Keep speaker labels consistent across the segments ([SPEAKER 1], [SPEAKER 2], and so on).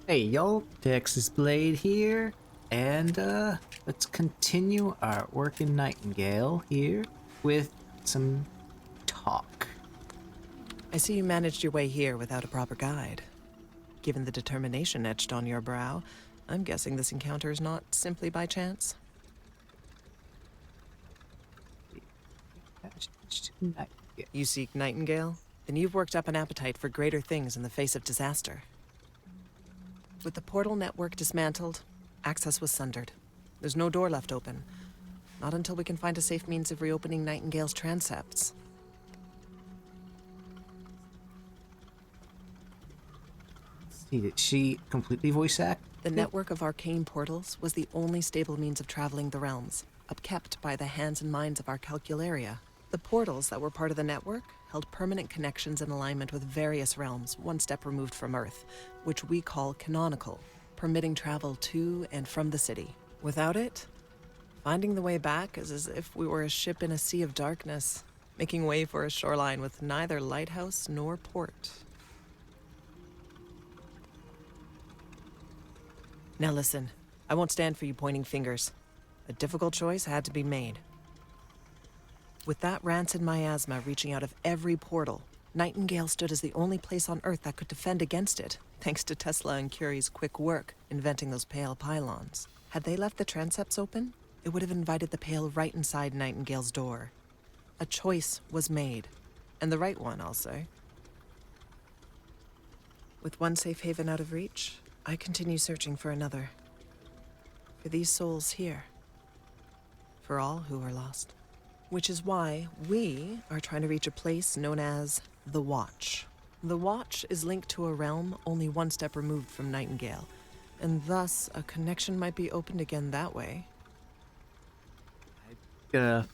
[SPEAKER 1] Hey y'all, Texas Blade here, and let's continue our work in Nightingale here with some talk.
[SPEAKER 2] I see you managed your way here without a proper guide. Given the determination etched on your brow, I'm guessing this encounter is not simply by chance.
[SPEAKER 1] Nightingale.
[SPEAKER 2] You seek Nightingale? Then you've worked up an appetite for greater things in the face of disaster. With the portal network dismantled, access was sundered. There's no door left open. Not until we can find a safe means of reopening Nightingale's transepts.
[SPEAKER 1] See, did she completely voice act?
[SPEAKER 2] The network of arcane portals was the only stable means of traveling the realms, upkept by the hands and minds of our calcularia. The portals that were part of the network held permanent connections and alignment with various realms one step removed from Earth, which we call canonical, permitting travel to and from the city. Without it, finding the way back is as if we were a ship in a sea of darkness, making way for a shoreline with neither lighthouse nor port. Now listen, I won't stand for you pointing fingers. A difficult choice had to be made. With that rancid miasma reaching out of every portal, Nightingale stood as the only place on Earth that could defend against it, thanks to Tesla and Curie's quick work inventing those pale pylons. Had they left the transepts open, it would have invited the pale right inside Nightingale's door. A choice was made, and the right one, I'll say. With one safe haven out of reach, I continue searching for another. For these souls here. For all who are lost. Which is why we are trying to reach a place known as the Watch. The Watch is linked to a realm only one step removed from Nightingale, and thus a connection might be opened again that way.
[SPEAKER 1] Gonna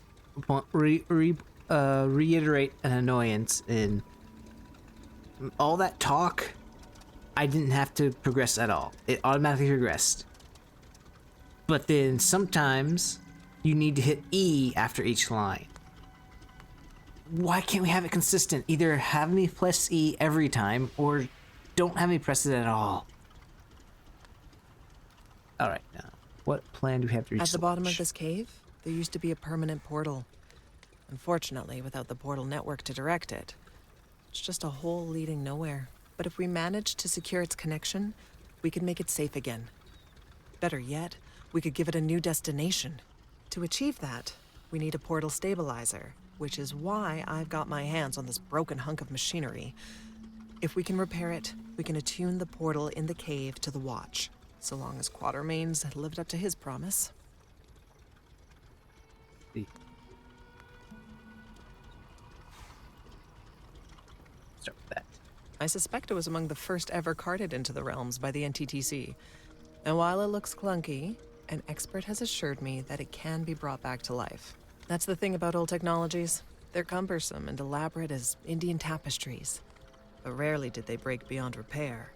[SPEAKER 1] reiterate an annoyance in all that talk. I didn't have to progress at all. It automatically progressed. But then sometimes you need to hit E after each line. Why can't we have it consistent? Either have me press E every time, or don't have me press it at all. Alright, now, what plan do we have to reach?
[SPEAKER 2] At the bottom of this cave, there used to be a permanent portal. Unfortunately, without the portal network to direct it, it's just a hole leading nowhere. But if we manage to secure its connection, we could make it safe again. Better yet, we could give it a new destination. To achieve that, we need a portal stabilizer, which is why I've got my hands on this broken hunk of machinery. If we can repair it, we can attune the portal in the cave to the Watch, so long as Quatermain's lived up to his promise.
[SPEAKER 1] Start with that.
[SPEAKER 2] I suspect it was among the first ever carted into the realms by the NTTC. And while it looks clunky, an expert has assured me that it can be brought back to life. That's the thing about old technologies. They're cumbersome and elaborate as Indian tapestries. But rarely did they break beyond repair.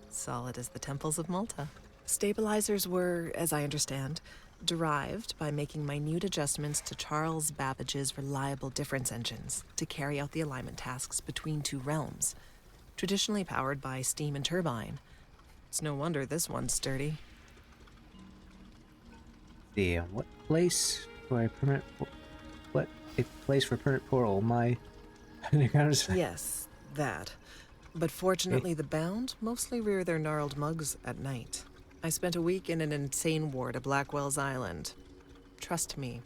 [SPEAKER 2] Solid as the temples of Malta. Stabilizers were, as I understand, derived by making minute adjustments to Charles Babbage's reliable difference engines to carry out the alignment tasks between two realms, traditionally powered by steam and turbine. It's no wonder this one's sturdy.
[SPEAKER 1] Damn, what place for a permanent what a place for a permanent portal? My
[SPEAKER 2] Yes, that. But fortunately, the Bound mostly rear their gnarled mugs at night. I spent a week in an insane ward at Blackwell's Island. Trust me,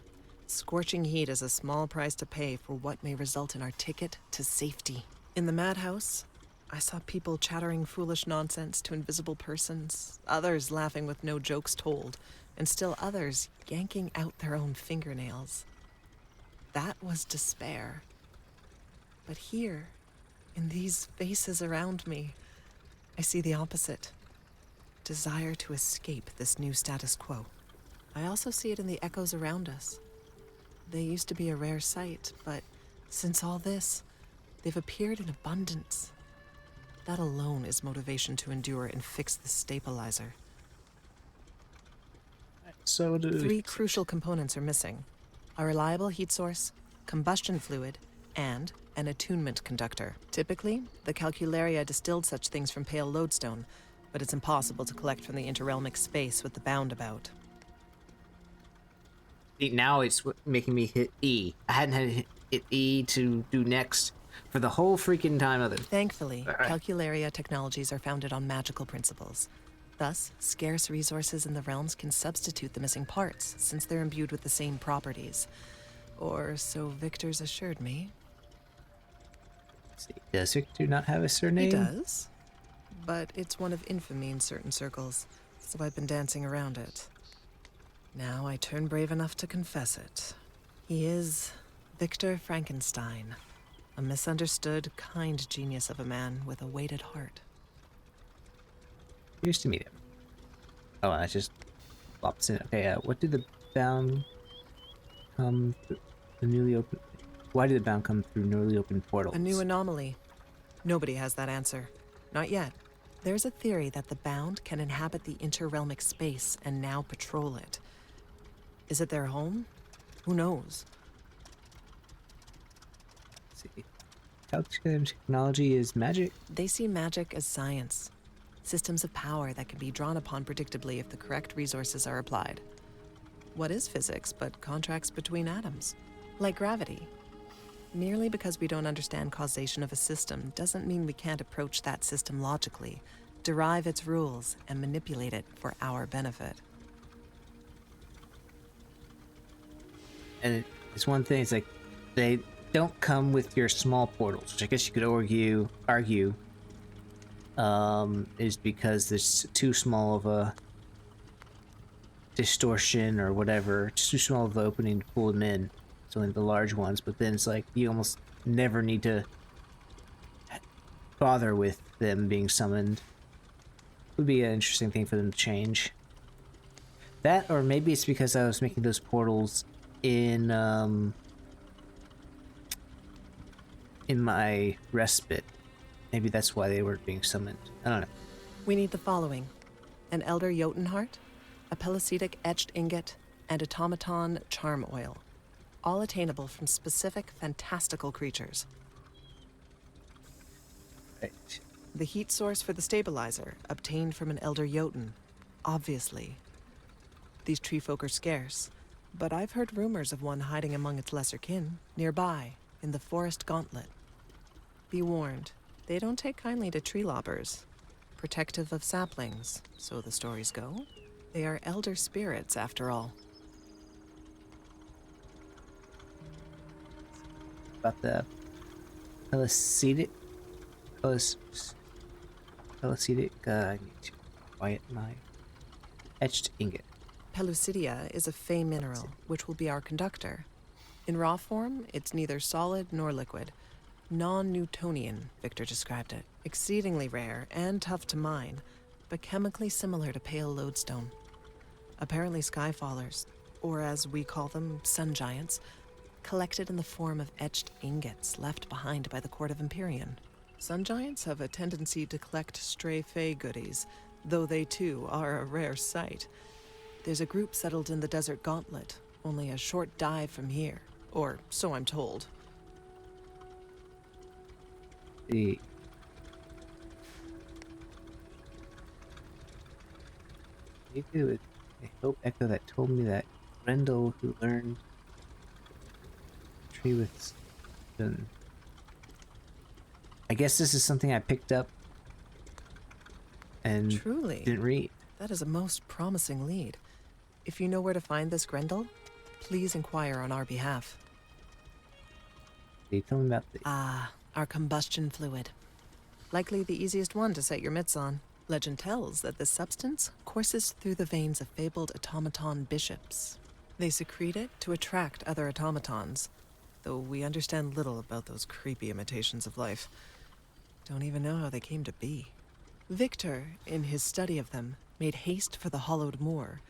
[SPEAKER 2] scorching heat is a small price to pay for what may result in our ticket to safety. In the madhouse, I saw people chattering foolish nonsense to invisible persons, others laughing with no jokes told, and still others yanking out their own fingernails. That was despair. But here, in these faces around me, I see the opposite. Desire to escape this new status quo. I also see it in the echoes around us. They used to be a rare sight, but since all this, they've appeared in abundance. That alone is motivation to endure and fix the stabilizer.
[SPEAKER 1] So
[SPEAKER 2] Three crucial components are missing: a reliable heat source, combustion fluid, and an attunement conductor. Typically, the calcularia distilled such things from pale lodestone, but it's impossible to collect from the interrealmic space with the bound about.
[SPEAKER 1] See, now it's making me hit E. I hadn't had to hit E to do next for the whole freaking time of it.
[SPEAKER 2] Thankfully, Calcularia technologies are founded on magical principles. Thus, scarce resources in the realms can substitute the missing parts, since they're imbued with the same properties. Or so Victor's assured me.
[SPEAKER 1] Let's see, does Victor not have a surname?
[SPEAKER 2] He does, but it's one of infamy in certain circles, so I've been dancing around it. Now I turn brave enough to confess it. He is Victor Frankenstein, a misunderstood, kind genius of a man with a weighted heart.
[SPEAKER 1] Here's to meet him. Oh, I just flopped in. Okay, what did the bound come through the newly open? Why did the bound come through newly open portals?
[SPEAKER 2] A new anomaly. Nobody has that answer. Not yet. There's a theory that the bound can inhabit the interrealmic space and now patrol it. Is it their home? Who knows?
[SPEAKER 1] Let's see. Calculating technology is magic.
[SPEAKER 2] They see magic as science. Systems of power that can be drawn upon predictably if the correct resources are applied. What is physics but contracts between atoms? Like gravity. Merely because we don't understand causation of a system doesn't mean we can't approach that system logically, derive its rules, and manipulate it for our benefit.
[SPEAKER 1] And it's one thing, it's like, they don't come with your small portals, which I guess you could argue is because there's too small of a distortion or whatever. It's too small of an opening to pull them in. It's only the large ones, but then it's like you almost never need to bother with them being summoned. Would be an interesting thing for them to change. That, or maybe it's because I was making those portals in my respite. Maybe that's why they weren't being summoned. I don't know.
[SPEAKER 2] We need the following: an Elder Jotunheart, a Pelecetic etched ingot, and automaton charm oil. All attainable from specific fantastical creatures.
[SPEAKER 1] Right.
[SPEAKER 2] The heat source for the stabilizer, obtained from an Elder Jotun. Obviously. These tree folk are scarce, but I've heard rumors of one hiding among its lesser kin, nearby, in the forest gauntlet. Be warned, they don't take kindly to tree lobbers. Protective of saplings, so the stories go. They are elder spirits, after all.
[SPEAKER 1] About the Pelecetic. Pelecetic. I need to quiet my etched ingot.
[SPEAKER 2] Pellucidia is a fey mineral, which will be our conductor. In raw form, it's neither solid nor liquid. Non-Newtonian, Victor described it. Exceedingly rare and tough to mine, but chemically similar to pale lodestone. Apparently skyfallers, or as we call them, sun giants, collected in the form of etched ingots left behind by the court of Empyrean. Sun giants have a tendency to collect stray fey goodies, though they too are a rare sight. There's a group settled in the desert gauntlet, only a short dive from here, or so I'm told.
[SPEAKER 1] The maybe with a Hope Echo that told me that Grendel, who learned tree with stone. I guess this is something I picked up and
[SPEAKER 2] Truly,
[SPEAKER 1] didn't read.
[SPEAKER 2] that is a most promising lead. If you know where to find this Grendel, please inquire on our behalf.
[SPEAKER 1] They told me about the
[SPEAKER 2] Our combustion fluid. Likely the easiest one to set your mitts on. Legend tells that this substance courses through the veins of fabled automaton bishops. They secrete it to attract other automatons, though we understand little about those creepy imitations of life. Don't even know how they came to be. Victor, in his study of them, made haste for the hollowed moor.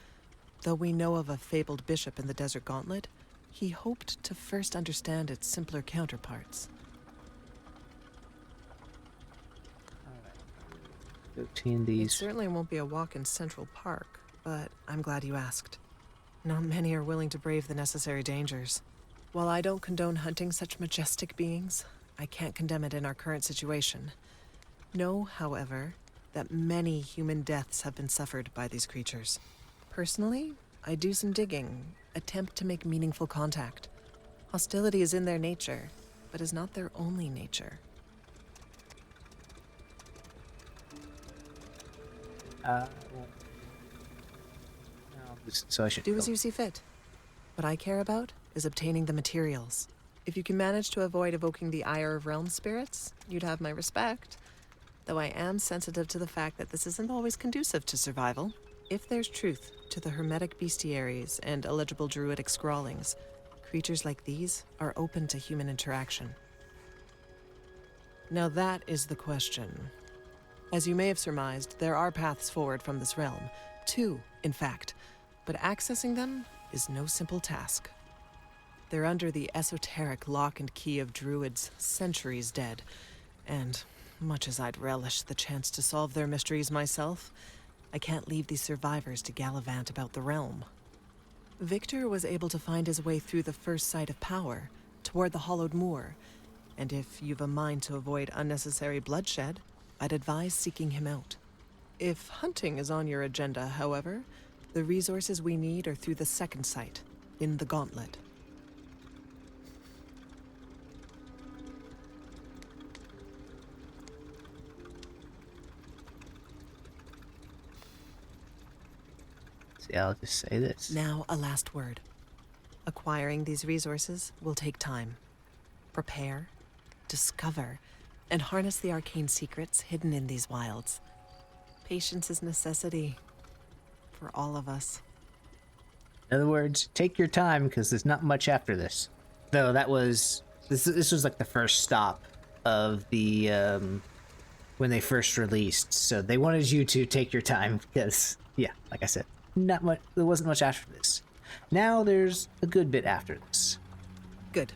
[SPEAKER 2] Though we know of a fabled bishop in the desert gauntlet, he hoped to first understand its simpler counterparts.
[SPEAKER 1] obtain
[SPEAKER 2] It
[SPEAKER 1] these.
[SPEAKER 2] certainly won't be a walk in Central Park, but I'm glad you asked. Not many are willing to brave the necessary dangers. While I don't condone hunting such majestic beings, I can't condemn it in our current situation. Know, however, that many human deaths have been suffered by these creatures. Personally, I do some digging, attempt to make meaningful contact. Hostility is in their nature, but is not their only nature.
[SPEAKER 1] Well, so I should
[SPEAKER 2] Do as you see fit. What I care about is obtaining the materials. If you can manage to avoid evoking the ire of realm spirits, you'd have my respect. Though I am sensitive to the fact that this isn't always conducive to survival. If there's truth to the hermetic bestiaries and illegible druidic scrawlings, creatures like these are open to human interaction. Now that is the question. As you may have surmised, there are paths forward from this realm. 2, in fact. But accessing them is no simple task. They're under the esoteric lock and key of druids centuries dead. And much as I'd relish the chance to solve their mysteries myself, I can't leave these survivors to gallivant about the realm. Victor was able to find his way through the first site of power, toward the hollowed moor. And if you've a mind to avoid unnecessary bloodshed, I'd advise seeking him out. If hunting is on your agenda, however, the resources we need are through the second site, in the Gauntlet.
[SPEAKER 1] See, I'll just say this.
[SPEAKER 2] Now, a last word. Acquiring these resources will take time. Prepare, discover, and harness the arcane secrets hidden in these wilds. Patience is necessity for all of us.
[SPEAKER 1] In other words, take your time because there's not much after this. Though that was this was like the first stop of the when they first released. So they wanted you to take your time because yeah, like I said, not much. There wasn't much after this. Now there's a good bit after this.
[SPEAKER 2] Good.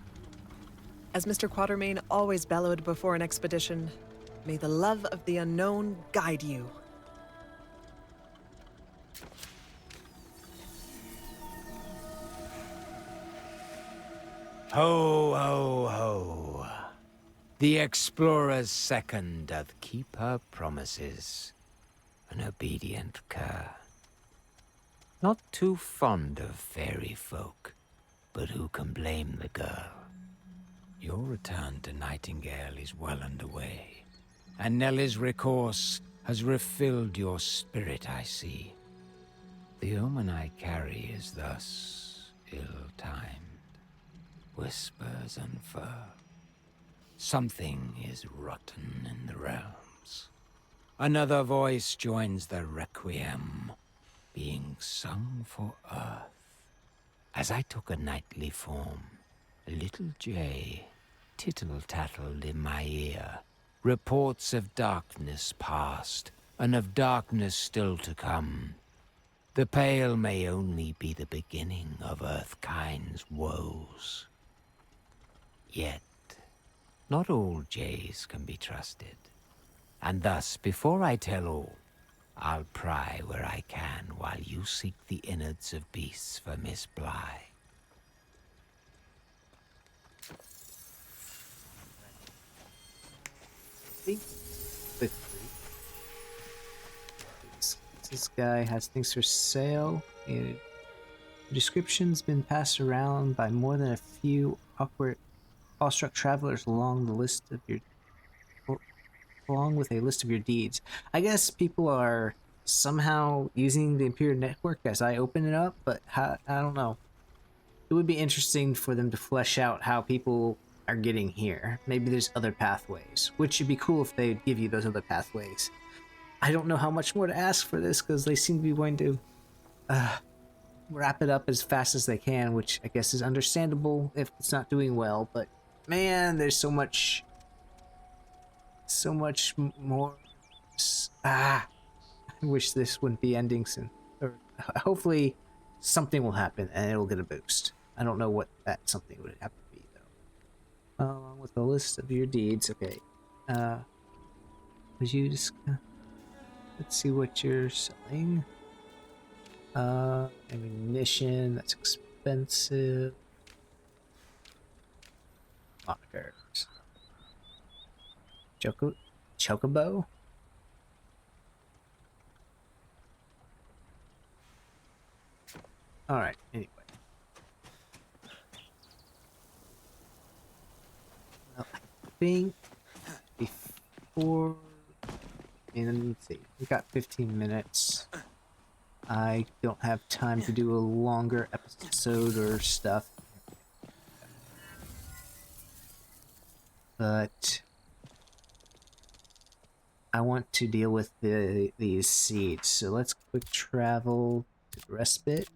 [SPEAKER 2] As Mr. Quatermain always bellowed before an expedition, may the love of the unknown guide you.
[SPEAKER 3] Ho, ho, ho. The explorer's second doth keep her promises. An obedient cur. Not too fond of fairy folk, but who can blame the girl? Your return to Nightingale is well underway, and Nellie's recourse has refilled your spirit, I see. The omen I carry is thus ill-timed. Whispers unfurl. Something is rotten in the realms. Another voice joins the requiem, being sung for earth. As I took a nightly form, a little jay tittle-tattled in my ear. Reports of darkness past, and of darkness still to come. The Pale may only be the beginning of Earthkind's woes. Yet, not all jays can be trusted. And thus, before I tell all, I'll pry where I can while you seek the innards of beasts for Miss Bly.
[SPEAKER 1] This guy has things for sale. The description's been passed around by more than a few awkward, awestruck travelers along with a list of your deeds. I guess people are somehow using the Imperial Network as I open it up, but I don't know. It would be interesting for them to flesh out how people are getting here. Maybe there's other pathways, which would be cool if they'd give you those other pathways. I don't know how much more to ask for this because they seem to be going to wrap it up as fast as they can, which I guess is understandable if it's not doing well, but man, there's so much more. I wish this wouldn't be ending soon. Or hopefully something will happen and it'll get a boost. I don't know what that something would have to be though. Along with the list of your deeds, okay. Would you just let's see what you're selling. Ammunition, that's expensive. Monikers. Chocobo? Alright, anyway. Well, I think before... And let's see, we got 15 minutes. I don't have time to do a longer episode or stuff. But I want to deal with these seeds, so let's quick travel to Respite.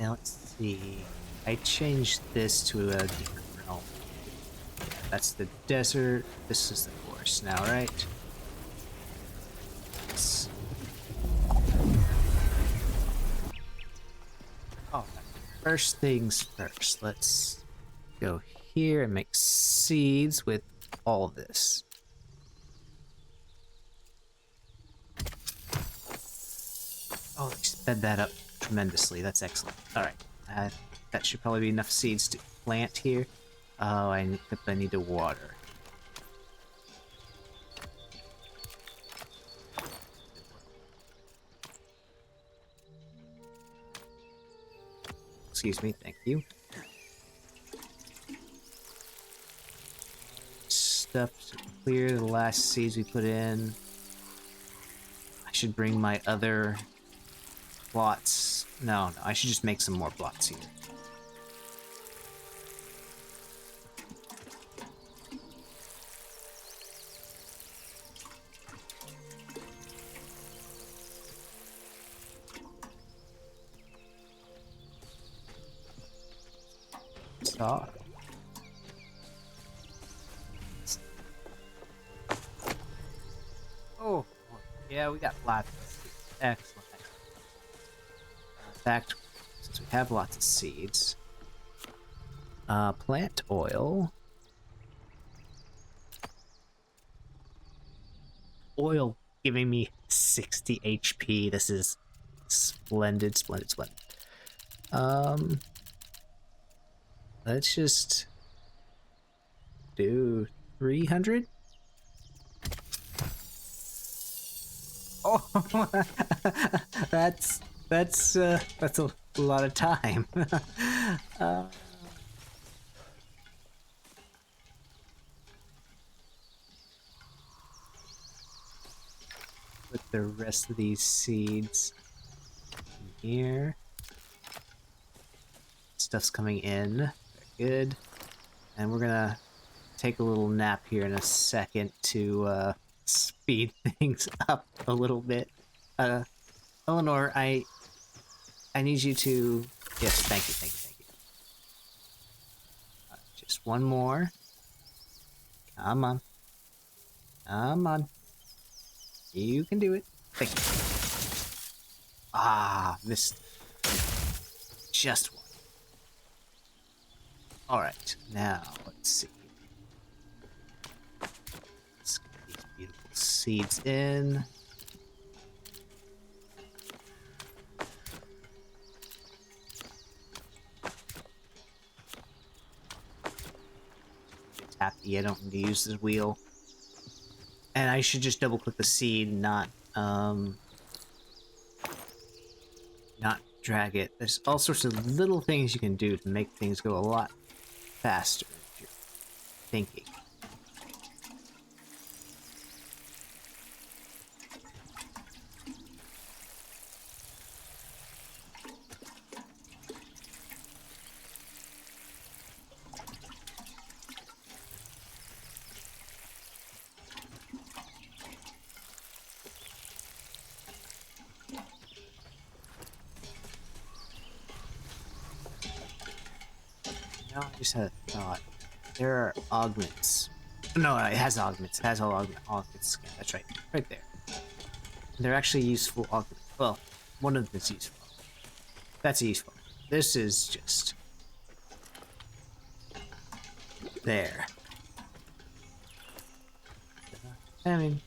[SPEAKER 1] Now let's see. I changed this to a different realm. Yeah, that's the desert. This is the forest now, right? Yes. Oh, first things first. Let's go here and make seeds with all this. Oh, they sped that up tremendously. That's excellent. All right, that should probably be enough seeds to plant here. Oh, I need to water. Excuse me, thank you. Stuff to clear the last seeds we put in. I should bring my other plots. No, I should just make some more plots here. Stop. Oh, yeah, we got lots of seeds. Excellent. In fact, since we have lots of seeds, plant oil. Oil giving me 60 HP. This is splendid, splendid, splendid. Let's just do 300. Oh, that's a lot of time. Put the rest of these seeds in here. Stuff's coming in. Very good. And we're gonna take a little nap here in a second to speed things up a little bit. Eleanor, I need you to... Yes, thank you, thank you, thank you. Just one more. Come on. Come on. You can do it. Thank you. Ah, missed. Just one. Alright, now, let's see. Let's get these beautiful seeds in. Happy I don't need to use this wheel. And I should just double click the seed, not drag it. There's all sorts of little things you can do to make things go a lot faster if you're thinking. No, I just had a thought. There are augments. No, it has augments. It has all augments. That's right. Right there. They're actually useful augments. Well, one of them is useful. That's useful. This is just... there. I mean...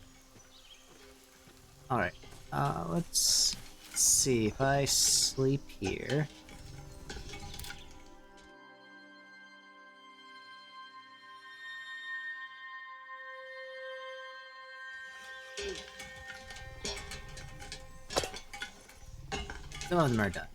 [SPEAKER 1] Alright. Let's see if I sleep here. Some of them are done.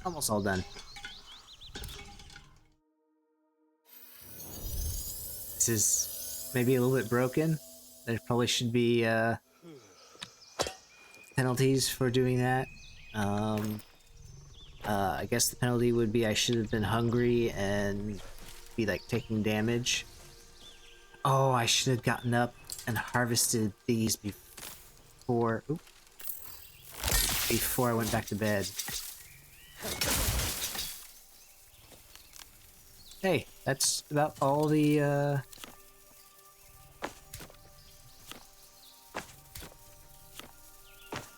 [SPEAKER 1] Almost all done. This is maybe a little bit broken. There probably should be penalties for doing that. I guess the penalty would be I should have been hungry and be like taking damage. Oh, I should have gotten up and harvested these before I went back to bed. Hey, that's about all the I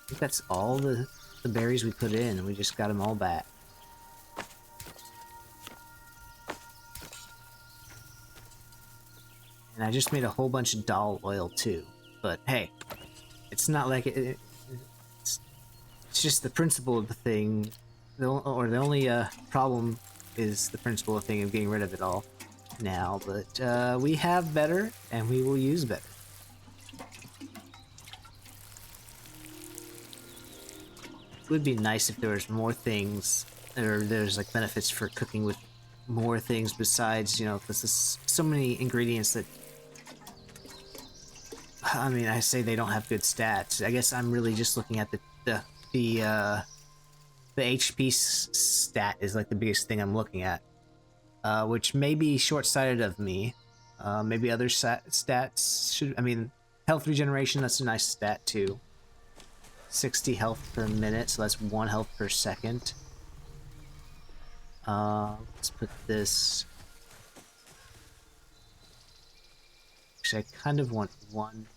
[SPEAKER 1] think that's all the berries we put in, and we just got them all back. And I just made a whole bunch of doll oil too. But hey, it's not like it's just the principle of the thing. The only problem is the principle of the thing of getting rid of it all now. But we have better, and we will use better. It would be nice if there was more things, or there's like benefits for cooking with more things besides, you know, because there's so many ingredients that, I mean, I say they don't have good stats. I guess I'm really just looking at the HP stat is like the biggest thing I'm looking at, which may be short-sighted of me. Maybe other stats should, I mean, health regeneration, that's a nice stat too. 60 health per minute, so that's 1 health per second. Let's put this. Actually, I kind of want one.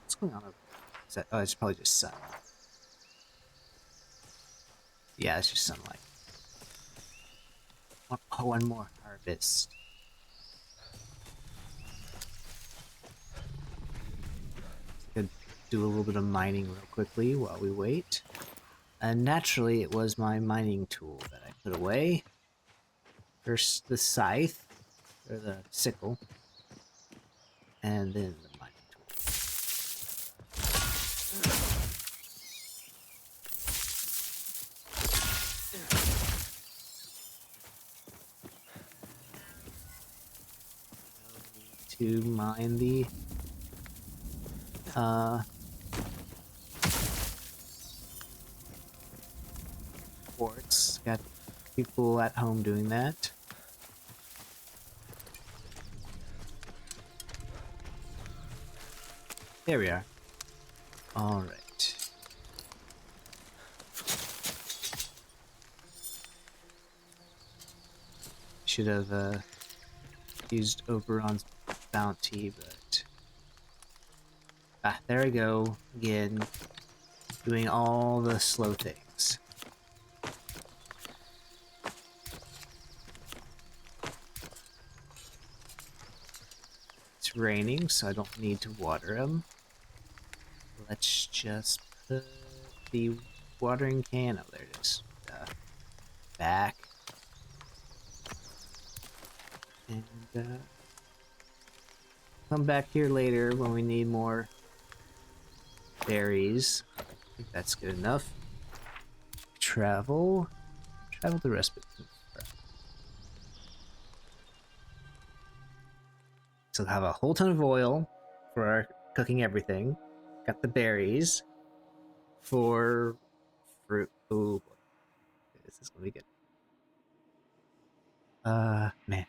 [SPEAKER 1] What's going on? Is that? Oh, it's probably just sun. Yeah, it's just sunlight. One more harvest. Could do a little bit of mining real quickly while we wait. And naturally, it was my mining tool that I put away. First the scythe, or the sickle, and then the mining tool. To mine the quartz. Got people at home doing that. There we are. All right. Should have used Oberon's bounty, but there we go again, doing all the slow things. It's raining, so I don't need to water them. Let's just put the watering can. Oh, there it is. Back. And come back here later when we need more berries. I think that's good enough. Travel the respite. So we'll have a whole ton of oil for our cooking everything. Got the berries for fruit. Oh boy, this is gonna be good. Man.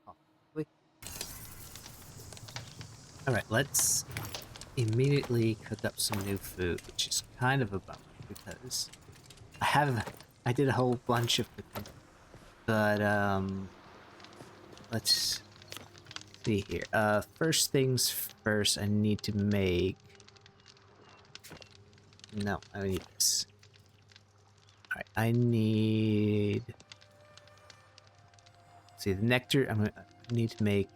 [SPEAKER 1] Oh, wait. All right, let's immediately cook up some new food, which is kind of a bummer because I did a whole bunch of cooking, but let's see here. First things first, I need to make... No, I don't need this. Alright, I need... See, the nectar, I need to make,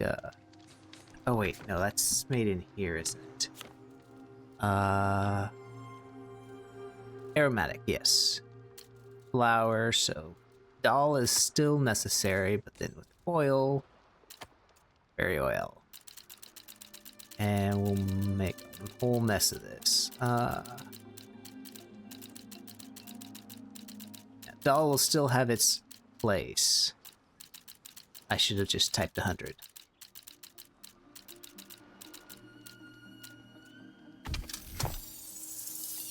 [SPEAKER 1] oh wait, no, that's made in here, isn't it? Aromatic, yes. Flour, so doll is still necessary, but then with oil, berry oil. And we'll make a whole mess of this. Doll will still have its place. I should have just typed 100.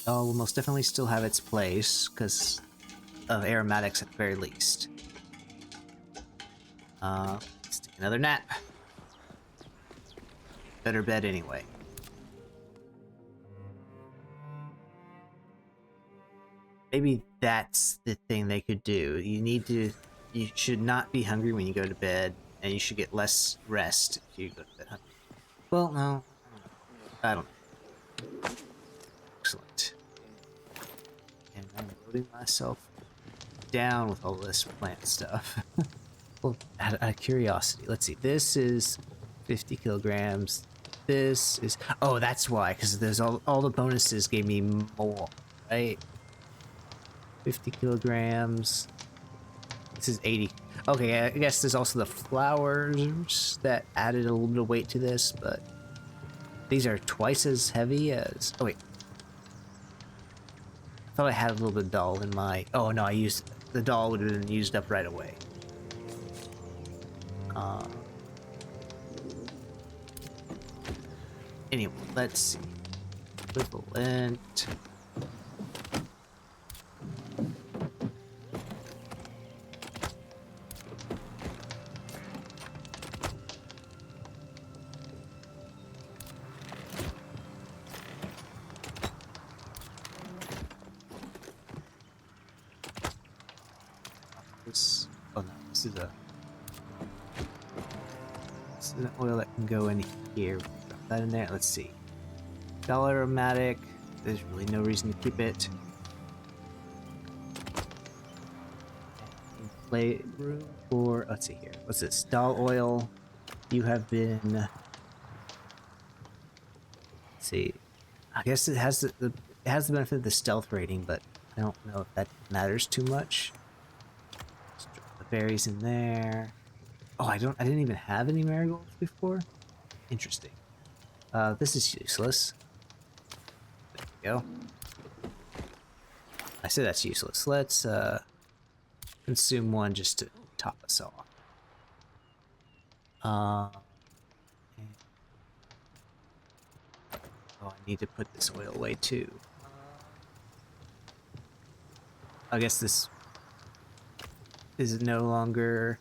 [SPEAKER 1] Doll will most definitely still have its place, because of aromatics at the very least. Let's take another nap. Better bed anyway. Maybe that's the thing they could do. You should not be hungry when you go to bed, and you should get less rest if you go to bed hungry. Well, no. I don't know. Excellent. And I'm loading myself down with all this plant stuff. Well, out of curiosity, let's see. This is 50 kilograms. This is... Oh, that's why, because there's all the bonuses gave me more, right? 50 kilograms. This is 80. Okay, I guess there's also the flowers that added a little bit of weight to this, but these are twice as heavy as... Oh, wait. I thought I had a little bit of doll in my... Oh, no, I used... The doll would have been used up right away. Anyway, let's see. Equivalent... Oh no, this is an oil that can go in here. Drop that in there. Let's see. Doll aromatic. There's really no reason to keep it. Play room for... Let's see here. What's this? Doll oil. You have been... Let's see. I guess it has the benefit of the stealth rating, but I don't know if that matters too much. Berries in there. Oh, I didn't even have any marigolds before. Interesting. This is useless. There we go. I said that's useless. Let's consume one just to top us off. Oh, I need to put this oil away too. I guess this is no longer...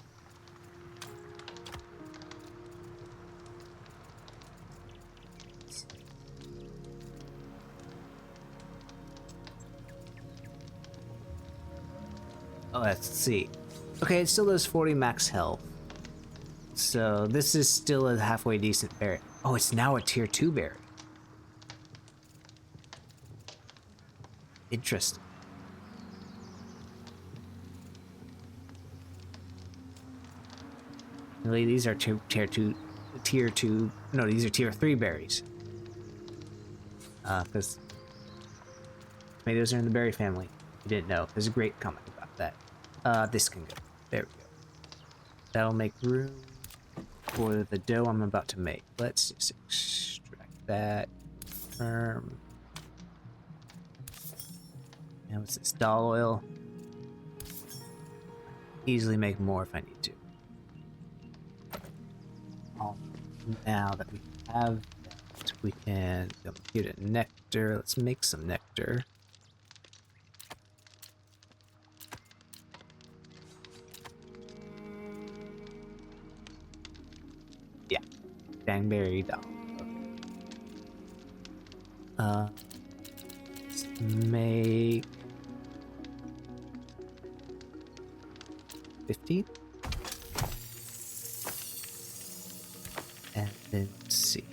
[SPEAKER 1] Oh, let's see. Okay, it still does 40 max health. So this is still a halfway decent berry. Oh, it's now a tier 2 berry. Interesting. Really, these are tier 2, no, these are tier 3 berries. Because tomatoes are in the berry family. You didn't know. There's a great comment about that. This can go. There we go. That'll make room for the dough I'm about to make. Let's just extract that. And what's this? Doll oil. Easily make more if I need to. Now that we have that, we can get a nectar. Let's make some nectar. Yeah, Dangberry doll. Okay. Let's make 15. then let's see.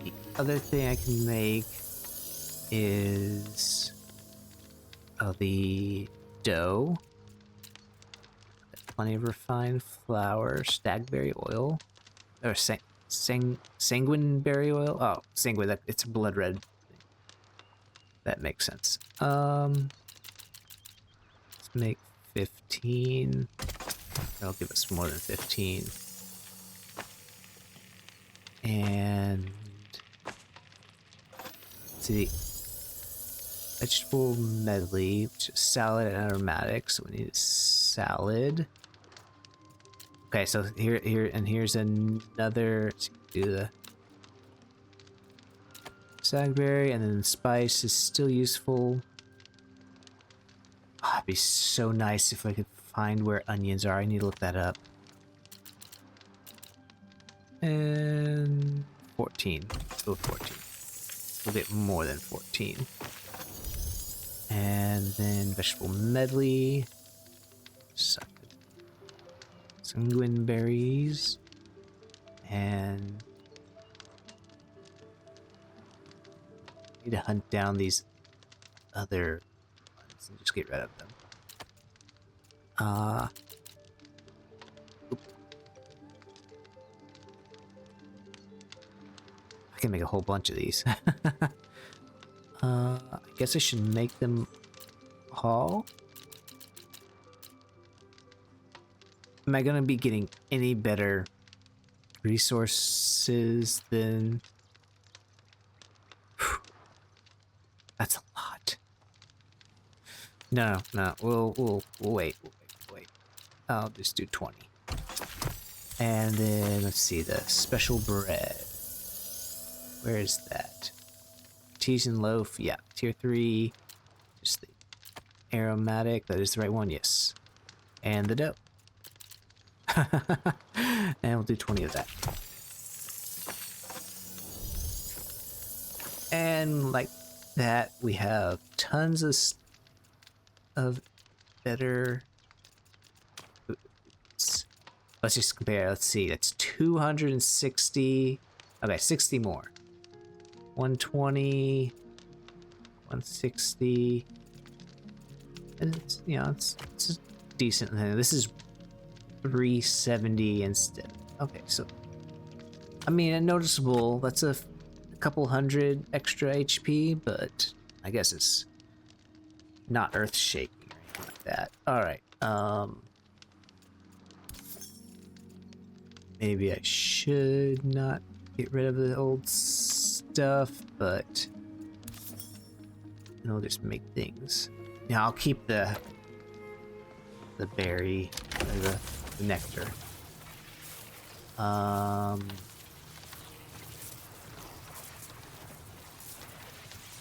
[SPEAKER 1] The other thing I can make is the dough. Plenty of refined flour, stagberry oil, or sanguine berry oil. Oh, sanguine. It's blood red. That makes sense. Let's make 15. That'll give us more than 15. And let's see. Vegetable medley, which is salad and aromatics. So we need a salad. Okay, so here's another. Let's do the stagberry, and then spice is still useful. Oh, it'd be so nice if I could find where onions are. I need to look that up. And 14. Let's go with 14. We'll get more than 14. And then vegetable medley. Sanguine berries. And I need to hunt down these other ones and just get rid of them. I can make a whole bunch of these. I guess I should make them all. Am I gonna be getting any better resources than... Whew. That's a lot. No, we'll wait. I'll just do 20. And then let's see, the special bread. Where is that? Artesian loaf, yeah, tier 3. Just the aromatic, that is the right one, yes. And the dough. And we'll do 20 of that. And like that, we have tons of better foods. Let's just compare. Let's see. That's 260. Okay, 60 more. 120, 160. And it's, you know, it's a decent thing. This is 370 instead. Okay, so I mean, a noticeable. That's a couple hundred extra HP, but I guess it's not earth-shaking or anything like that. All right. Maybe I should not get rid of the old stuff, but I'll just make things. Now I'll keep the berry, or the nectar.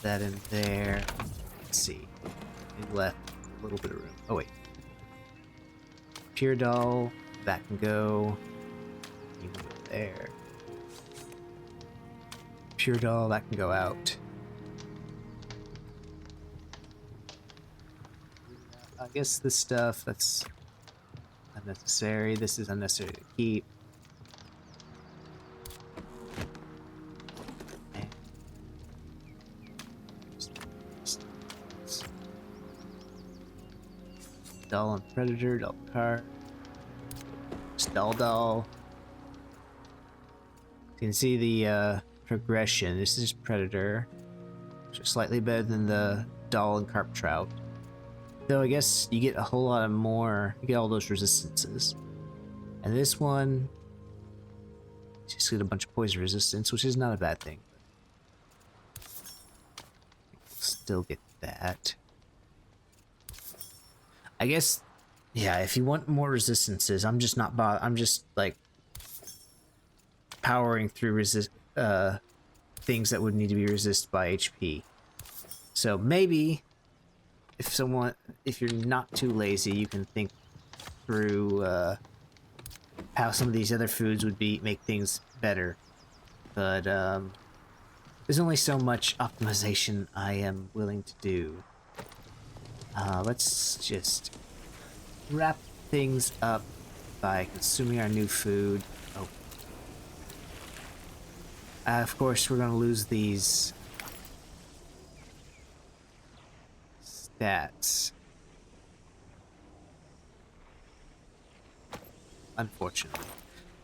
[SPEAKER 1] That in there. Let's see. We left a little bit of room. Oh wait. Pure doll, that can go. You can go there. Pure doll, that can go out. I guess this stuff, that's unnecessary. This is unnecessary to keep. Doll and predator, doll card. Just doll. You can see the progression. This is predator, which is slightly better than the doll and carp trout. Though I guess you get a whole lot of more. You get all those resistances, and this one just get a bunch of poison resistance, which is not a bad thing. Still get that. I guess, yeah, if you want more resistances, I'm just not I'm just like powering through things that would need to be resisted by HP. So maybe if you're not too lazy, you can think through how some of these other foods would make things better. But there's only so much optimization I am willing to do. Let's just wrap things up by consuming our new food. Oh, Of course, we're gonna lose these stats. Unfortunately.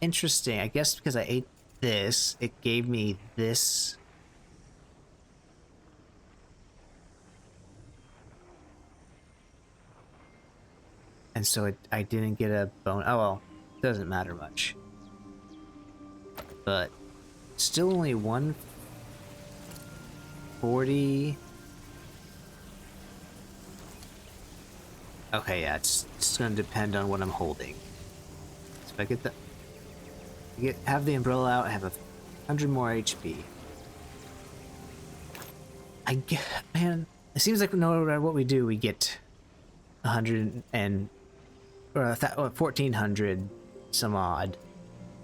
[SPEAKER 1] Interesting. I guess because I ate this, it gave me this. And so I didn't get a bone. Oh well, doesn't matter much. But still only 140. Okay, yeah, it's gonna depend on what I'm holding. So if I get have the umbrella out, I have 100 more HP. I get, man, it seems like no matter what we do, we get 100 and or 1400 some odd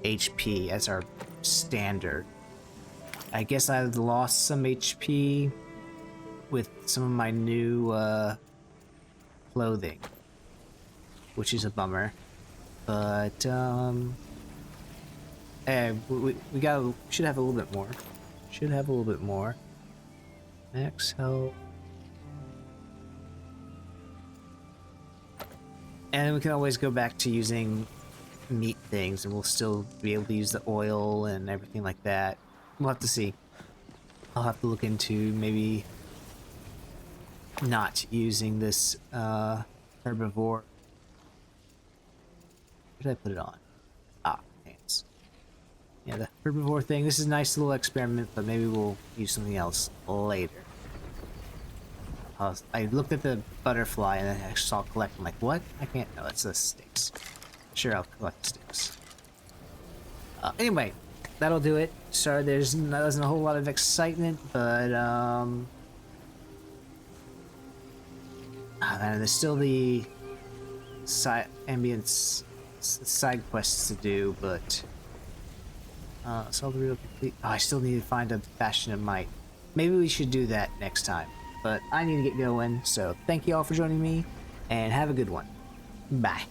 [SPEAKER 1] HP as our standard. I guess I've lost some HP with some of my new clothing, which is a bummer. But we should have a little bit more. Should have a little bit more. Max health. And we can always go back to using meat things, and we'll still be able to use the oil and everything like that. We'll have to see. I'll have to look into maybe not using this herbivore. Where did I put it on? Ah, pants. Yeah, the herbivore thing. This is a nice little experiment, but maybe we'll use something else later. I looked at the butterfly and then I saw collect. I'm like, what? I can't. No, it's the sticks. Sure, I'll collect the sticks. Anyway, that'll do it. Sorry, there wasn't a whole lot of excitement, but man, there's still the side quests to do, but solve the real complete. Oh, I still need to find a bastion of might. Maybe we should do that next time. But I need to get going, so thank you all for joining me, and have a good one. Bye.